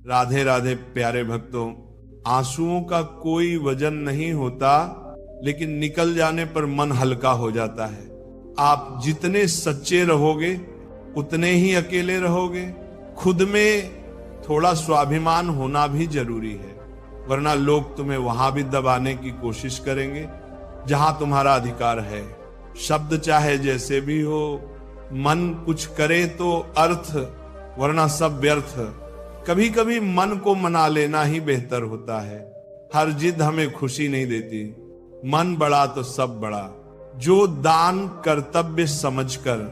राधे राधे प्यारे भक्तों, आंसुओं का कोई वजन नहीं होता, लेकिन निकल जाने पर मन हल्का हो जाता है। आप जितने सच्चे रहोगे उतने ही अकेले रहोगे। खुद में थोड़ा स्वाभिमान होना भी जरूरी है, वरना लोग तुम्हें वहां भी दबाने की कोशिश करेंगे जहां तुम्हारा अधिकार है। शब्द चाहे जैसे भी हो, मन कुछ करे तो अर्थ, वरना सब व्यर्थ। कभी कभी मन को मना लेना ही बेहतर होता है। हर जिद हमें खुशी नहीं देती। मन बड़ा तो सब बड़ा। जो दान कर्तव्य समझकर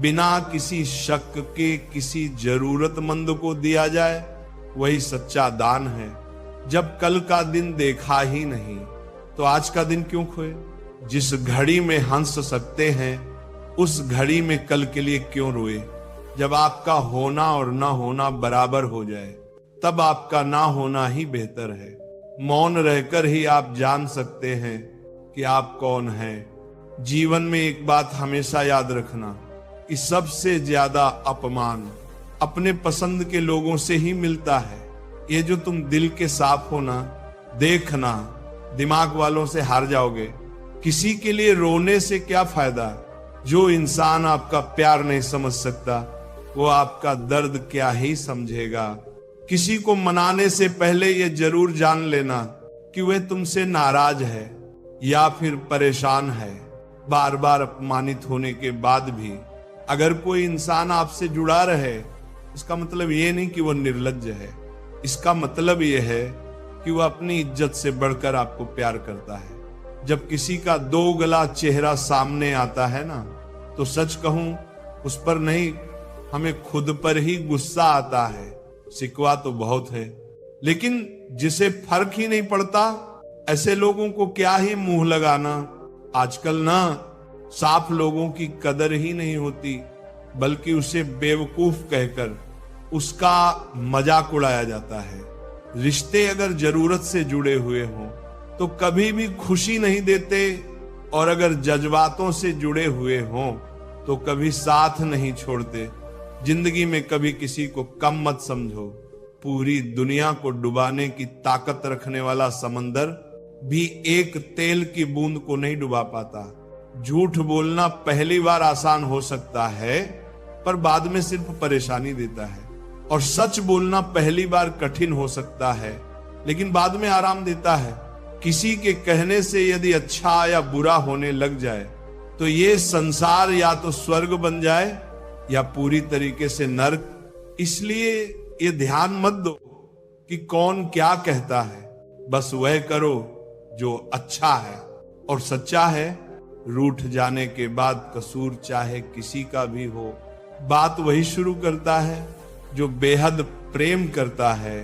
बिना किसी शक के किसी जरूरतमंद को दिया जाए, वही सच्चा दान है। जब कल का दिन देखा ही नहीं तो आज का दिन क्यों खोए। जिस घड़ी में हंस सकते हैं उस घड़ी में कल के लिए क्यों रोए। जब आपका होना और ना होना बराबर हो जाए तब आपका ना होना ही बेहतर है। मौन रहकर ही आप जान सकते हैं कि आप कौन हैं। जीवन में एक बात हमेशा याद रखना कि सबसे ज्यादा अपमान अपने पसंद के लोगों से ही मिलता है। ये जो तुम दिल के साफ हो ना, देखना दिमाग वालों से हार जाओगे। किसी के लिए रोने से क्या फायदा। जो इंसान आपका प्यार नहीं समझ सकता वो आपका दर्द क्या ही समझेगा। किसी को मनाने से पहले ये जरूर जान लेना कि वह तुमसे नाराज है या फिर परेशान है। बार बार अपमानित होने के बाद भी अगर कोई इंसान आपसे जुड़ा रहे, इसका मतलब ये नहीं कि वो निर्लज्ज है। इसका मतलब ये है कि वो अपनी इज्जत से बढ़कर आपको प्यार करता है। जब किसी का दो गला चेहरा सामने आता है ना, तो सच कहूं उस पर नहीं, हमें खुद पर ही गुस्सा आता है। सिकवा तो बहुत है, लेकिन जिसे फर्क ही नहीं पड़ता, ऐसे लोगों को क्या ही मुंह लगाना। आजकल ना साफ लोगों की कदर ही नहीं होती, बल्कि उसे बेवकूफ कहकर उसका मजाक उड़ाया जाता है। रिश्ते अगर जरूरत से जुड़े हुए हों तो कभी भी खुशी नहीं देते, और अगर जज्बातों से जुड़े हुए हों तो कभी साथ नहीं छोड़ते। जिंदगी में कभी किसी को कम मत समझो। पूरी दुनिया को डुबाने की ताकत रखने वाला समंदर भी एक तेल की बूंद को नहीं डुबा पाता। झूठ बोलना पहली बार आसान हो सकता है, पर बाद में सिर्फ परेशानी देता है। और सच बोलना पहली बार कठिन हो सकता है, लेकिन बाद में आराम देता है। किसी के कहने से यदि अच्छा या बुरा होने लग जाए तो ये संसार या तो स्वर्ग बन जाए या पूरी तरीके से नर्क। इसलिए ये ध्यान मत दो कि कौन क्या कहता है, बस वह करो जो अच्छा है और सच्चा है। रूठ जाने के बाद कसूर चाहे किसी का भी हो, बात वही शुरू करता है जो बेहद प्रेम करता है।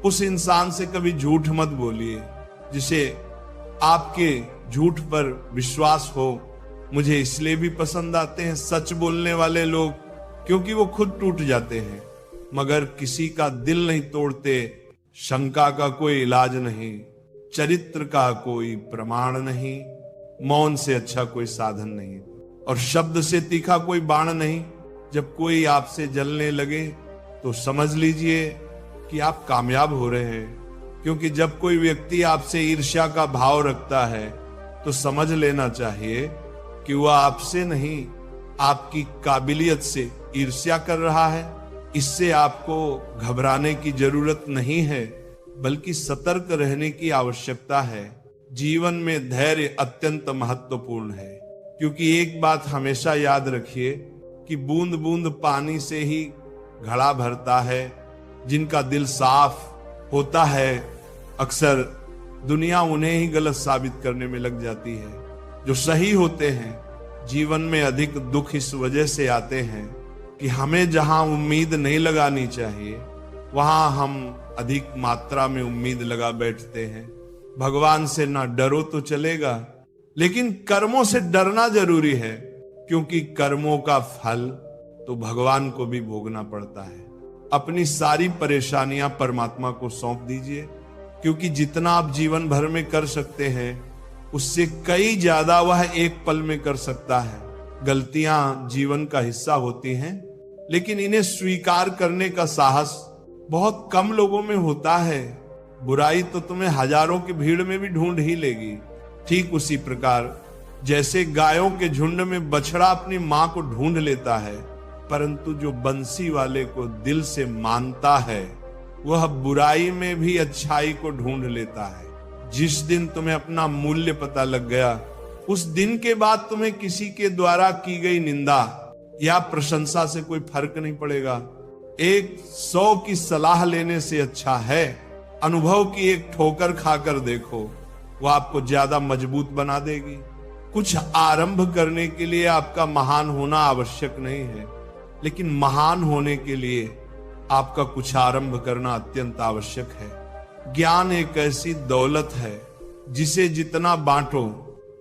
उस इंसान से कभी झूठ मत बोलिए जिसे आपके झूठ पर विश्वास हो। मुझे इसलिए भी पसंद आते हैं सच बोलने वाले लोग, क्योंकि वो खुद टूट जाते हैं मगर किसी का दिल नहीं तोड़ते। शंका का कोई इलाज नहीं, चरित्र का कोई प्रमाण नहीं, मौन से अच्छा कोई साधन नहीं, और शब्द से तीखा कोई बाण नहीं। जब कोई आपसे जलने लगे तो समझ लीजिए कि आप कामयाब हो रहे हैं, क्योंकि जब कोई व्यक्ति आपसे ईर्ष्या का भाव रखता है तो समझ लेना चाहिए कि वह आपसे नहीं, आपकी काबिलियत से ईर्ष्या कर रहा है। इससे आपको घबराने की जरूरत नहीं है, बल्कि सतर्क रहने की आवश्यकता है। जीवन में धैर्य अत्यंत महत्वपूर्ण है, क्योंकि एक बात हमेशा याद रखिए कि बूंद बूंद पानी से ही घड़ा भरता है। जिनका दिल साफ होता है, अक्सर दुनिया उन्हें ही गलत साबित करने में लग जाती है। जो सही होते हैं, जीवन में अधिक दुख इस वजह से आते हैं कि हमें जहां उम्मीद नहीं लगानी चाहिए वहां हम अधिक मात्रा में उम्मीद लगा बैठते हैं। भगवान से ना डरो तो चलेगा, लेकिन कर्मों से डरना जरूरी है, क्योंकि कर्मों का फल तो भगवान को भी भोगना पड़ता है। अपनी सारी परेशानियां परमात्मा को सौंप दीजिए, क्योंकि जितना आप जीवन भर में कर सकते हैं उससे कई ज्यादा वह एक पल में कर सकता है। गलतियां जीवन का हिस्सा होती हैं, लेकिन इन्हें स्वीकार करने का साहस बहुत कम लोगों में होता है। बुराई तो तुम्हें हजारों की भीड़ में भी ढूंढ ही लेगी। ठीक उसी प्रकार जैसे गायों के झुंड में बछड़ा अपनी मां को ढूंढ लेता है, परंतु जो बंसी वाले को दिल से मानता है वह बुराई में भी अच्छाई को ढूंढ लेता है। जिस दिन तुम्हें अपना मूल्य पता लग गया, उस दिन के बाद तुम्हें किसी के द्वारा की गई निंदा या प्रशंसा से कोई फर्क नहीं पड़ेगा। 100 की सलाह लेने से अच्छा है अनुभव की एक ठोकर खाकर देखो, वो आपको ज्यादा मजबूत बना देगी। कुछ आरंभ करने के लिए आपका महान होना आवश्यक नहीं है, लेकिन महान होने के लिए आपका कुछ आरंभ करना अत्यंत आवश्यक है। ज्ञान एक ऐसी दौलत है जिसे जितना बांटो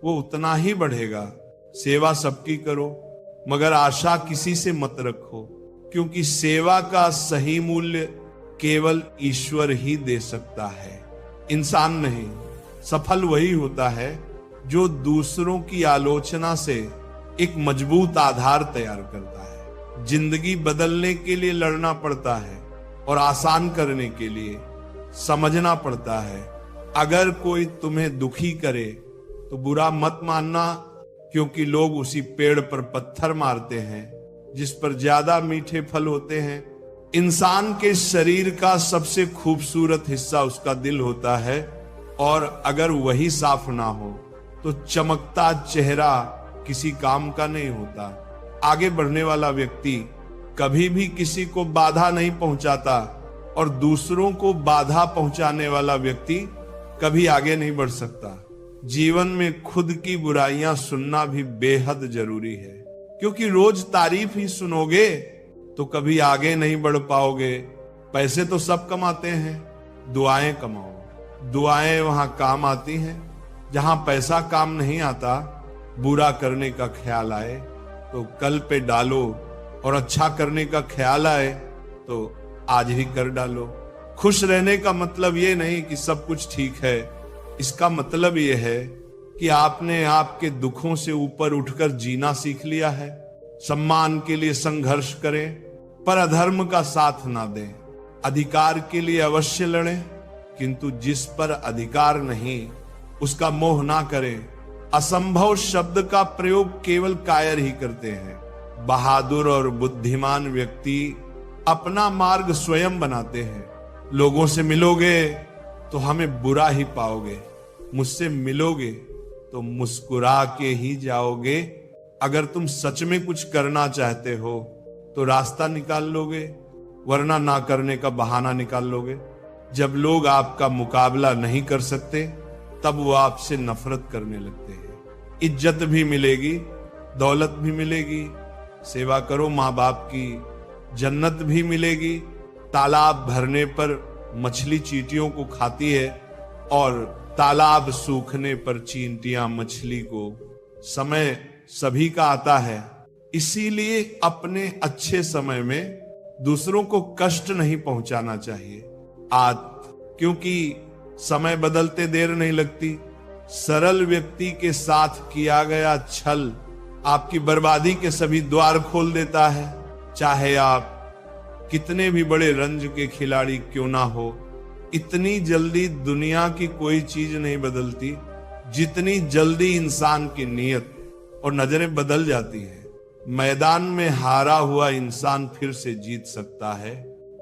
वो उतना ही बढ़ेगा। सेवा सबकी करो, मगर आशा किसी से मत रखो, क्योंकि सेवा का सही मूल्य केवल ईश्वर ही दे सकता है, इंसान नहीं। सफल वही होता है जो दूसरों की आलोचना से एक मजबूत आधार तैयार करता है। जिंदगी बदलने के लिए लड़ना पड़ता है और आसान करने के लिए समझना पड़ता है। अगर कोई तुम्हें दुखी करे तो बुरा मत मानना, क्योंकि लोग उसी पेड़ पर पत्थर मारते हैं जिस पर ज्यादा मीठे फल होते हैं। इंसान के शरीर का सबसे खूबसूरत हिस्सा उसका दिल होता है, और अगर वही साफ ना हो तो चमकता चेहरा किसी काम का नहीं होता। आगे बढ़ने वाला व्यक्ति कभी भी किसी को बाधा नहीं पहुंचाता, और दूसरों को बाधा पहुंचाने वाला व्यक्ति कभी आगे नहीं बढ़ सकता। जीवन में खुद की बुराइयां सुनना भी बेहद जरूरी है, क्योंकि रोज तारीफ ही सुनोगे तो कभी आगे नहीं बढ़ पाओगे। पैसे तो सब कमाते हैं, दुआएं कमाओ। दुआएं वहां काम आती हैं जहां पैसा काम नहीं आता। बुरा करने का ख्याल आए तो कल पे डालो, और अच्छा करने का ख्याल आए तो आज ही कर डालो। खुश रहने का मतलब ये नहीं कि सब कुछ ठीक है, इसका मतलब ये है कि आपने आपके दुखों से ऊपर उठकर जीना सीख लिया है। सम्मान के लिए संघर्ष करें, पर अधर्म का साथ ना दें। अधिकार के लिए अवश्य लड़ें, किंतु जिस पर अधिकार नहीं उसका मोह ना करें। असंभव शब्द का प्रयोग केवल कायर ही करते हैं। बहादुर और बुद्धिमान व्यक्ति अपना मार्ग स्वयं बनाते हैं। लोगों से मिलोगे तो हमें बुरा ही पाओगे, मुझसे मिलोगे तो मुस्कुरा के ही जाओगे। अगर तुम सच में कुछ करना चाहते हो तो रास्ता निकाल लोगे, वरना ना करने का बहाना निकाल लोगे। जब लोग आपका मुकाबला नहीं कर सकते तब वो आपसे नफरत करने लगते हैं। इज्जत भी मिलेगी, दौलत भी मिलेगी, सेवा करो माँ बाप की, जन्नत भी मिलेगी। तालाब भरने पर मछली चींटियों को खाती है, और तालाब सूखने पर चींटियां मछली को। समय सभी का आता है, इसीलिए अपने अच्छे समय में दूसरों को कष्ट नहीं पहुंचाना चाहिए। आज क्योंकि समय बदलते देर नहीं लगती। सरल व्यक्ति के साथ किया गया छल आपकी बर्बादी के सभी द्वार खोल देता है। चाहे आप कितने भी बड़े रंज के खिलाड़ी क्यों ना हो, इतनी जल्दी दुनिया की कोई चीज नहीं बदलती जितनी जल्दी इंसान की नीयत और नजरें बदल जाती है। मैदान में हारा हुआ इंसान फिर से जीत सकता है,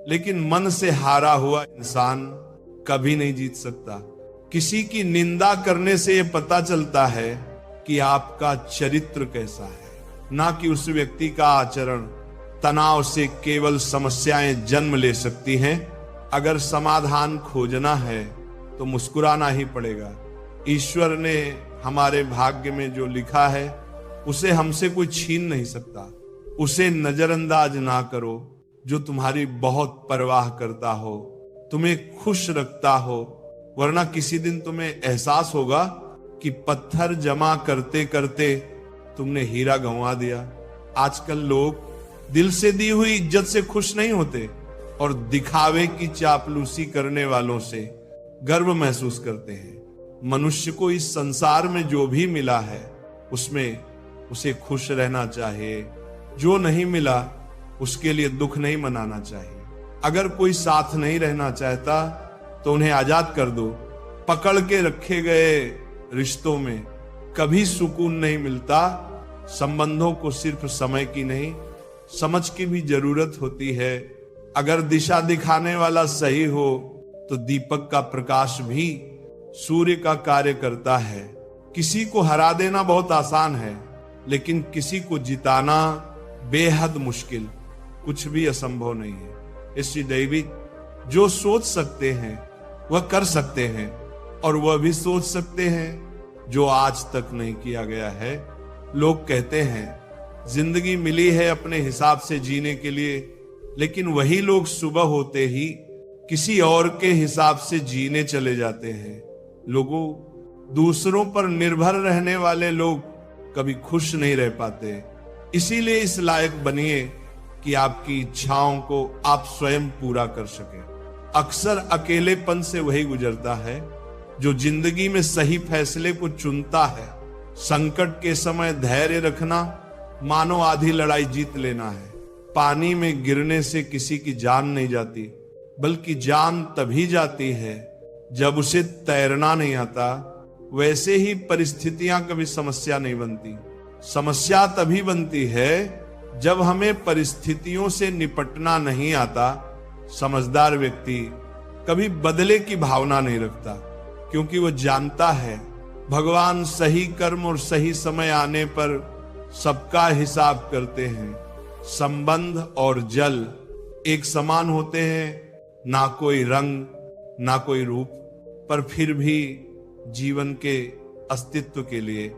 लेकिन मन से हारा हुआ इंसान कभी नहीं जीत सकता। किसी की निंदा करने से यह पता चलता है कि आपका चरित्र कैसा है, ना कि उस व्यक्ति का आचरण। तनाव से केवल समस्याएं जन्म ले सकती हैं। अगर समाधान खोजना है तो मुस्कुराना ही पड़ेगा। ईश्वर ने हमारे भाग्य में जो लिखा है उसे हमसे कोई छीन नहीं सकता। उसे नजरअंदाज ना करो। जो तुम्हारी बहुत परवाह करता हो, तुम्हें खुश रखता हो, वरना किसी दिन तुम्हें एहसास होगा कि पत्थर जमा करते करते तुमने हीरा गंवा दिया। आजकल लोग दिल से दी हुई इज्जत से खुश नहीं होते और दिखावे की चापलूसी करने वालों से गर्व महसूस करते हैं। मनुष्य को इस संसार में जो भी मिला है उसमें उसे खुश रहना चाहिए। जो नहीं मिला उसके लिए दुख नहीं मनाना चाहिए। अगर कोई साथ नहीं रहना चाहता तो उन्हें आजाद कर दो। पकड़ के रखे गए रिश्तों में कभी सुकून नहीं मिलता। संबंधों को सिर्फ समय की नहीं, समझ की भी जरूरत होती है। अगर दिशा दिखाने वाला सही हो तो दीपक का प्रकाश भी सूर्य का कार्य करता है। किसी को हरा देना बहुत आसान है, लेकिन किसी को जिताना बेहद मुश्किल, कुछ भी असंभव नहीं है। इसलिए दैविक जो सोच सकते हैं वह कर सकते हैं, और वह भी सोच सकते हैं जो आज तक नहीं किया गया है। लोग कहते हैं जिंदगी मिली है अपने हिसाब से जीने के लिए, लेकिन वही लोग सुबह होते ही किसी और के हिसाब से जीने चले जाते हैं। लोगों, दूसरों पर निर्भर रहने वाले लोग कभी खुश नहीं रह पाते। इसीलिए इस लायक बनिए कि आपकी इच्छाओं को आप स्वयं पूरा कर सकें। अक्सर अकेलेपन से वही गुजरता है जो जिंदगी में सही फैसले को चुनता है। संकट के समय धैर्य रखना मानो आधी लड़ाई जीत लेना है। पानी में गिरने से किसी की जान नहीं जाती, बल्कि जान तभी जाती है जब उसे तैरना नहीं आता। वैसे ही परिस्थितियां कभी समस्या नहीं बनती। समस्या तभी बनती है जब हमें परिस्थितियों से निपटना नहीं आता। समझदार व्यक्ति कभी बदले की भावना नहीं रखता, क्योंकि वह जानता है भगवान सही कर्म और सही समय आने पर सबका हिसाब करते हैं। संबंध और जल एक समान होते हैं, ना कोई रंग ना कोई रूप, पर फिर भी जीवन के अस्तित्व के लिए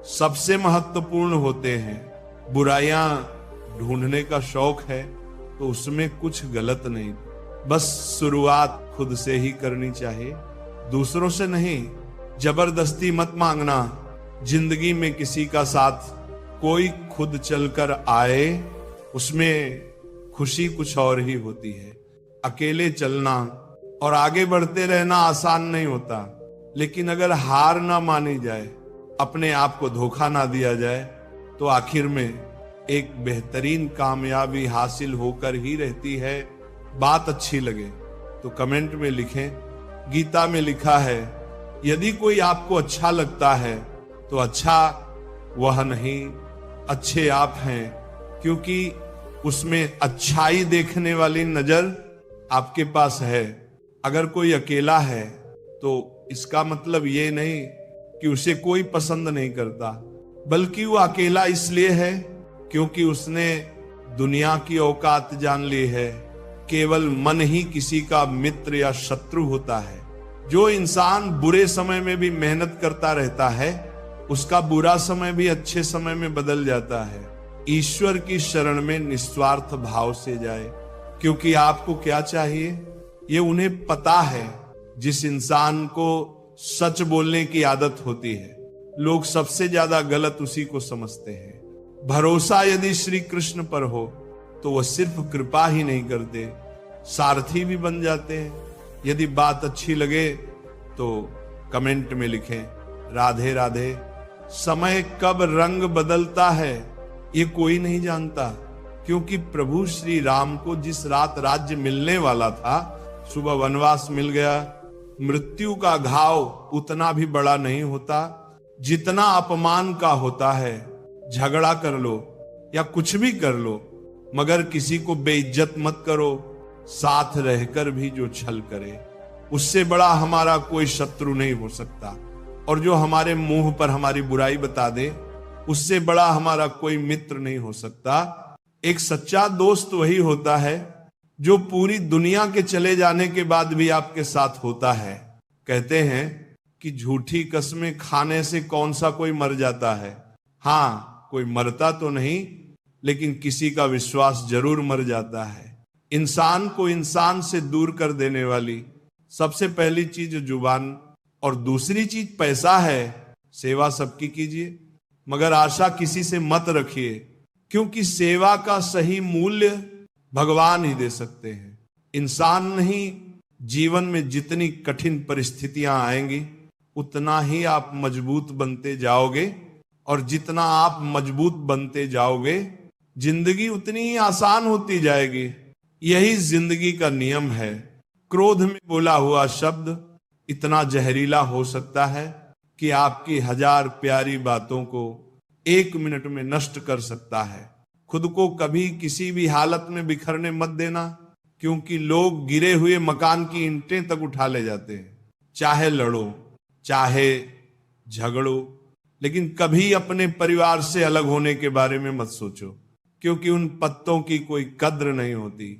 सबसे महत्वपूर्ण होते हैं। बुराइयां ढूंढने का शौक है तो उसमें कुछ गलत नहीं, बस शुरुआत खुद से ही करनी चाहिए, दूसरों से नहीं। जबरदस्ती मत मांगना। जिंदगी में किसी का साथ कोई खुद चलकर आए, उसमें खुशी कुछ और ही होती है। अकेले चलना और आगे बढ़ते रहना आसान नहीं होता, लेकिन अगर हार ना मानी जाए, अपने आप को धोखा ना दिया जाए, तो आखिर में एक बेहतरीन कामयाबी हासिल होकर ही रहती है। बात अच्छी लगे तो कमेंट में लिखें। गीता में लिखा है, यदि कोई आपको अच्छा लगता है तो अच्छा वह नहीं, अच्छे आप हैं, क्योंकि उसमें अच्छाई देखने वाली नजर आपके पास है। अगर कोई अकेला है तो इसका मतलब ये नहीं कि उसे कोई पसंद नहीं करता, बल्कि वो अकेला इसलिए है क्योंकि उसने दुनिया की औकात जान ली है। केवल मन ही किसी का मित्र या शत्रु होता है। जो इंसान बुरे समय में भी मेहनत करता रहता है, उसका बुरा समय भी अच्छे समय में बदल जाता है। ईश्वर की शरण में निस्वार्थ भाव से जाए, क्योंकि आपको क्या चाहिए ये उन्हें पता है। जिस इंसान को सच बोलने की आदत होती है, लोग सबसे ज्यादा गलत उसी को समझते हैं। भरोसा यदि श्री कृष्ण पर हो तो वह सिर्फ कृपा ही नहीं करते, सारथी भी बन जाते हैं। यदि बात अच्छी लगे तो कमेंट में लिखें, राधे राधे। समय कब रंग बदलता है ये कोई नहीं जानता, क्योंकि प्रभु श्री राम को जिस रात राज्य मिलने वाला था, सुबह वनवास मिल गया। मृत्यु का घाव उतना भी बड़ा नहीं होता जितना अपमान का होता है। झगड़ा कर लो या कुछ भी कर लो, मगर किसी को बेइज्जत मत करो। साथ रहकर भी जो छल करे, उससे बड़ा हमारा कोई शत्रु नहीं हो सकता। और जो हमारे मुंह पर हमारी बुराई बता दे, उससे बड़ा हमारा कोई मित्र नहीं हो सकता। एक सच्चा दोस्त वही होता है जो पूरी दुनिया के चले जाने के बाद भी आपके साथ होता है। कहते हैं कि झूठी कस्में खाने से कौन सा कोई मर जाता है। हाँ, कोई मरता तो नहीं, लेकिन किसी का विश्वास जरूर मर जाता है। इंसान को इंसान से दूर कर देने वाली सबसे पहली चीज जुबान और दूसरी चीज पैसा है। सेवा सबकी कीजिए, मगर आशा किसी से मत रखिए, क्योंकि सेवा का सही मूल्य भगवान ही दे सकते हैं, इंसान नहीं। जीवन में जितनी कठिन परिस्थितियां आएंगी, उतना ही आप मजबूत बनते जाओगे, और जितना आप मजबूत बनते जाओगे, जिंदगी उतनी ही आसान होती जाएगी। यही जिंदगी का नियम है। क्रोध में बोला हुआ शब्द इतना जहरीला हो सकता है कि आपकी 1000 प्यारी बातों को 1 मिनट में नष्ट कर सकता है। खुद को कभी किसी भी हालत में बिखरने मत देना, क्योंकि लोग गिरे हुए मकान की ईंटें तक उठा ले जाते हैं। चाहे लड़ो, चाहे झगड़ो, लेकिन कभी अपने परिवार से अलग होने के बारे में मत सोचो, क्योंकि उन पत्तों की कोई कद्र नहीं होती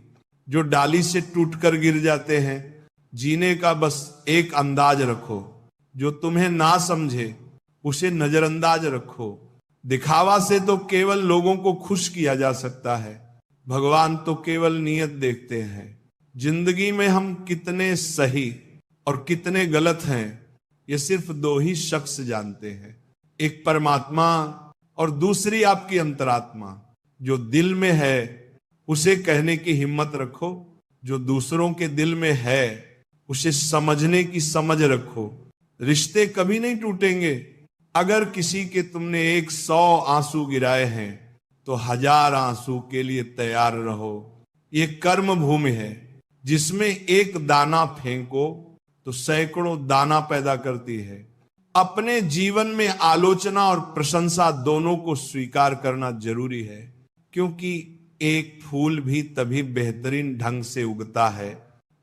जो डाली से टूटकर गिर जाते हैं। जीने का बस एक अंदाज रखो, जो तुम्हें ना समझे उसे नजरअंदाज रखो। दिखावा से तो केवल लोगों को खुश किया जा सकता है, भगवान तो केवल नीयत देखते हैं। जिंदगी में हम कितने सही और कितने गलत हैं, ये सिर्फ 2 ही शख्स जानते हैं, एक परमात्मा और दूसरी आपकी अंतरात्मा। जो दिल में है उसे कहने की हिम्मत रखो, जो दूसरों के दिल में है उसे समझने की समझ रखो। रिश्ते कभी नहीं टूटेंगे। अगर किसी के तुमने 100 आंसू गिराए हैं तो 1000 आंसू के लिए तैयार रहो। ये कर्म भूमि है, जिसमें एक दाना फेंको तो सैकड़ों दाना पैदा करती है। अपने जीवन में आलोचना और प्रशंसा दोनों को स्वीकार करना जरूरी है, क्योंकि एक फूल भी तभी बेहतरीन ढंग से उगता है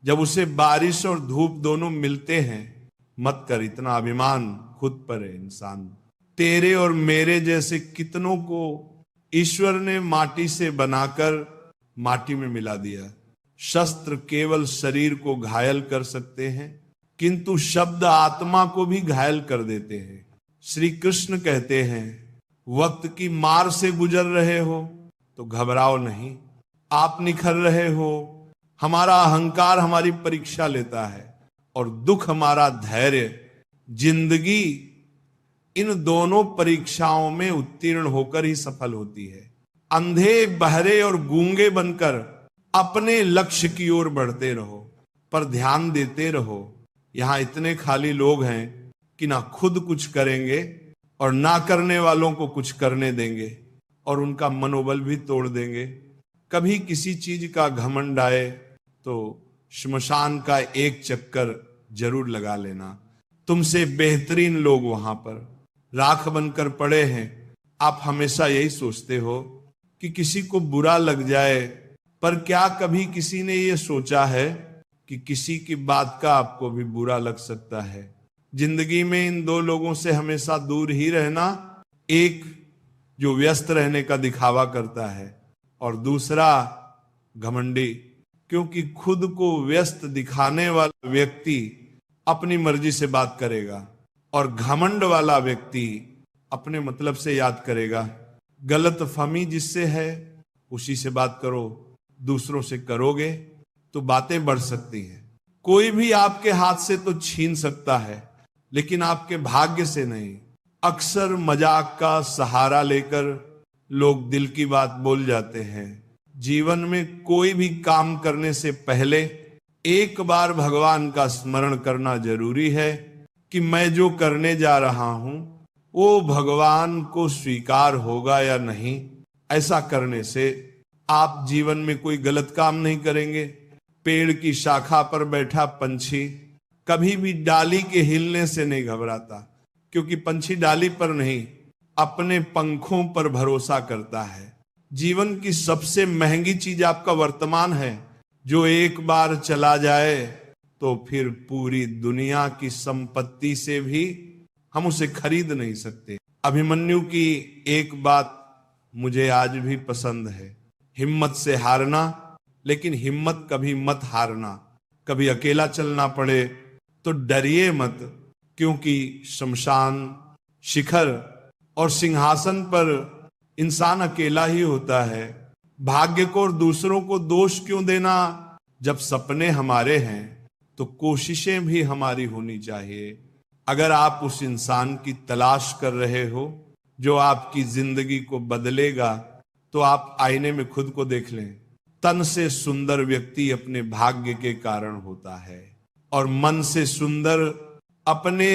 जब उसे बारिश और धूप दोनों मिलते हैं। मत कर इतना अभिमान, खुद पर है इंसान। तेरे और मेरे जैसे कितनों को ईश्वर ने माटी से बनाकर माटी में मिला दिया। शस्त्र केवल शरीर को घायल कर सकते हैं, किंतु शब्द आत्मा को भी घायल कर देते हैं। श्री कृष्ण कहते हैं, वक्त की मार से गुजर रहे हो तो घबराओ नहीं। आप निखर रहे हो, हमारा अहंकार हमारी परीक्षा लेता है और दुख हमारा धैर्य। जिंदगी इन दोनों परीक्षाओं में उत्तीर्ण होकर ही सफल होती है। अंधे, बहरे और गूंगे बनकर अपने लक्ष्य की ओर बढ़ते रहो, पर ध्यान देते रहो, यहां इतने खाली लोग हैं कि ना खुद कुछ करेंगे और ना करने वालों को कुछ करने देंगे, और उनका मनोबल भी तोड़ देंगे। कभी किसी चीज का घमंड आए तो श्मशान का एक चक्कर जरूर लगा लेना। तुमसे बेहतरीन लोग वहां पर राख बनकर पड़े हैं। आप हमेशा यही सोचते हो कि किसी को बुरा लग जाए, पर क्या कभी किसी ने यह सोचा है कि किसी की बात का आपको भी बुरा लग सकता है। जिंदगी में इन 2 लोगों से हमेशा दूर ही रहना, एक जो व्यस्त रहने का दिखावा करता है और दूसरा घमंडी, क्योंकि खुद को व्यस्त दिखाने वाला व्यक्ति अपनी मर्जी से बात करेगा और घमंड वाला व्यक्ति अपने मतलब से याद करेगा। गलत फहमी जिससे है उसी से बात करो, दूसरों से करोगे तो बातें बढ़ सकती हैं। कोई भी आपके हाथ से तो छीन सकता है, लेकिन आपके भाग्य से नहीं। अक्सर मजाक का सहारा लेकर लोग दिल की बात बोल जाते हैं। जीवन में कोई भी काम करने से पहले एक बार भगवान का स्मरण करना जरूरी है कि मैं जो करने जा रहा हूं वो भगवान को स्वीकार होगा या नहीं। ऐसा करने से आप जीवन में कोई गलत काम नहीं करेंगे। पेड़ की शाखा पर बैठा पंछी कभी भी डाली के हिलने से नहीं घबराता, क्योंकि पंछी डाली पर नहीं अपने पंखों पर भरोसा करता है। जीवन की सबसे महंगी चीज आपका वर्तमान है, जो एक बार चला जाए तो फिर पूरी दुनिया की संपत्ति से भी हम उसे खरीद नहीं सकते। अभिमन्यु की एक बात मुझे आज भी पसंद है, हिम्मत से हारना, लेकिन हिम्मत कभी मत हारना। कभी अकेला चलना पड़े तो डरिए मत, क्योंकि शमशान, शिखर और सिंहासन पर इंसान अकेला ही होता है। भाग्य को और दूसरों को दोष क्यों देना? जब सपने हमारे हैं तो कोशिशें भी हमारी होनी चाहिए। अगर आप उस इंसान की तलाश कर रहे हो जो आपकी जिंदगी को बदलेगा, तो आप आईने में खुद को देख लें। तन से सुंदर व्यक्ति अपने भाग्य के कारण होता है और मन से सुंदर अपने